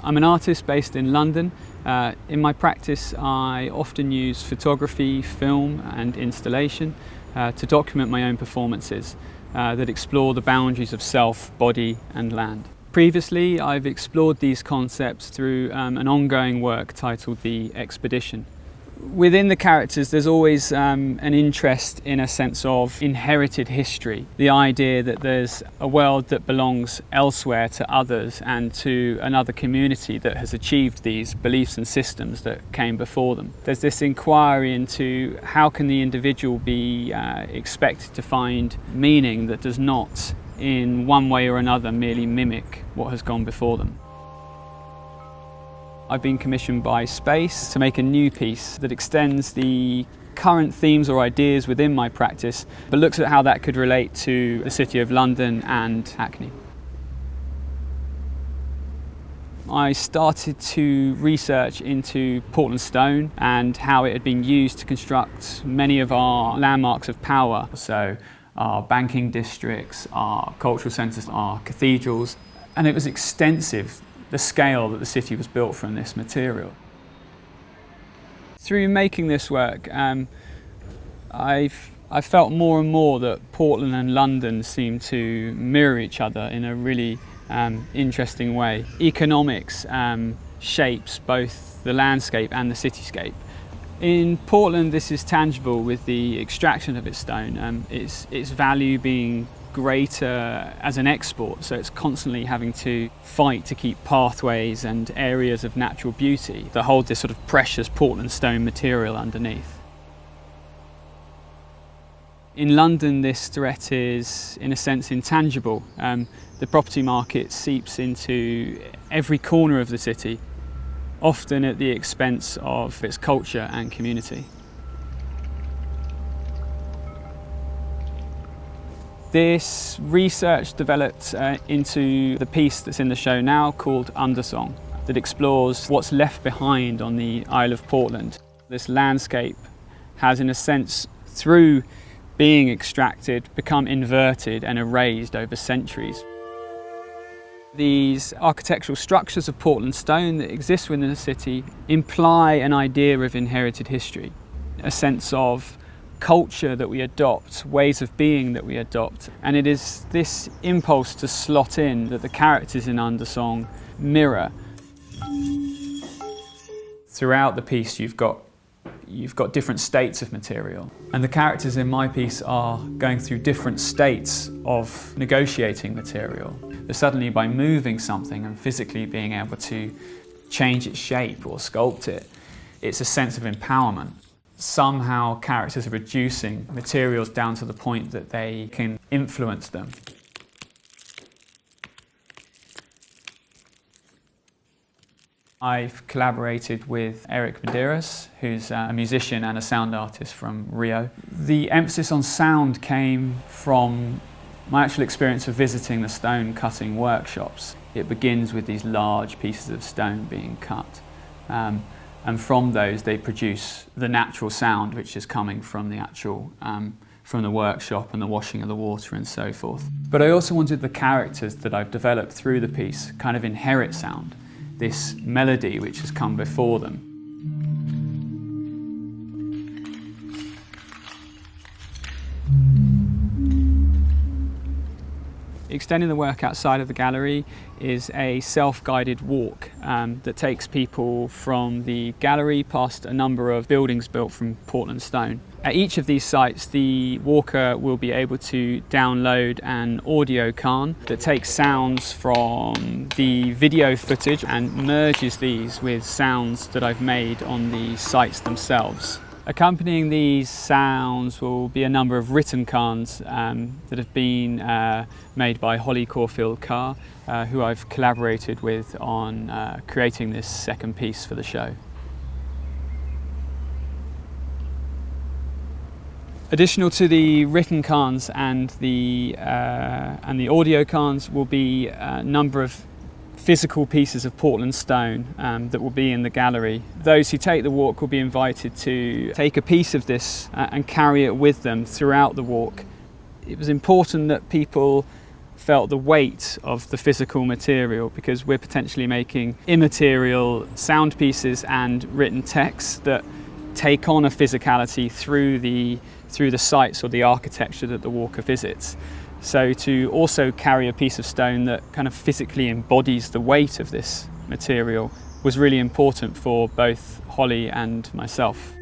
I'm an artist based in London. In my practice, I often use photography, film and installation to document my own performances that explore the boundaries of self, body and land. Previously, I've explored these concepts through an ongoing work titled The Expedition. Within the characters, there's always an interest in a sense of inherited history, the idea that there's a world that belongs elsewhere to others and to another community that has achieved these beliefs and systems that came before them. There's this inquiry into how can the individual be expected to find meaning that does not, in one way or another, merely mimic what has gone before them. I've been commissioned by Space to make a new piece that extends the current themes or ideas within my practice, but looks at how that could relate to the City of London and Hackney. I started to research into Portland stone and how it had been used to construct many of our landmarks of power. So our banking districts, our cultural centres, our cathedrals, and it was extensive, the scale that the city was built from this material. Through making this work, I felt more and more that Portland and London seem to mirror each other in a really interesting way. Economics shapes both the landscape and the cityscape. In Portland, this is tangible with the extraction of its stone, its value being greater as an export, so it's constantly having to fight to keep pathways and areas of natural beauty that hold this sort of precious Portland stone material underneath. In London, this threat is, in a sense, intangible. The property market seeps into every corner of the city, often at the expense of its culture and community. This research developed into the piece that's in the show now called Undersong, that explores what's left behind on the Isle of Portland. This landscape has, in a sense, through being extracted, become inverted and erased over centuries. These architectural structures of Portland stone that exist within the city imply an idea of inherited history, a sense of culture that we adopt, ways of being that we adopt, and it is this impulse to slot in that the characters in Undersong mirror. Throughout the piece you've got different states of material, and the characters in my piece are going through different states of negotiating material. They're suddenly, by moving something and physically being able to change its shape or sculpt it, it's a sense of empowerment. Somehow characters are reducing materials down to the point that they can influence them. I've collaborated with Eric Medeiros, who's a musician and a sound artist from Rio. The emphasis on sound came from my actual experience of visiting the stone cutting workshops. It begins with these large pieces of stone being cut. And from those they produce the natural sound which is coming from the actual, from the workshop and the washing of the water and so forth. But I also wanted the characters that I've developed through the piece kind of inherit sound, this melody which has come before them. Extending the work outside of the gallery is a self-guided walk that takes people from the gallery past a number of buildings built from Portland stone. At each of these sites, the walker will be able to download an audio cairn that takes sounds from the video footage and merges these with sounds that I've made on the sites themselves. Accompanying these sounds will be a number of written cairns that have been made by Holly Caulfield Carr, who I've collaborated with on creating this second piece for the show. Additional to the written cairns and the audio cairns will be a number of physical pieces of Portland stone that will be in the gallery. Those who take the walk will be invited to take a piece of this and carry it with them throughout the walk. It was important that people felt the weight of the physical material, because we're potentially making immaterial sound pieces and written texts that take on a physicality through the sites or the architecture that the walker visits. So to also carry a piece of stone that kind of physically embodies the weight of this material was really important for both Holly and myself.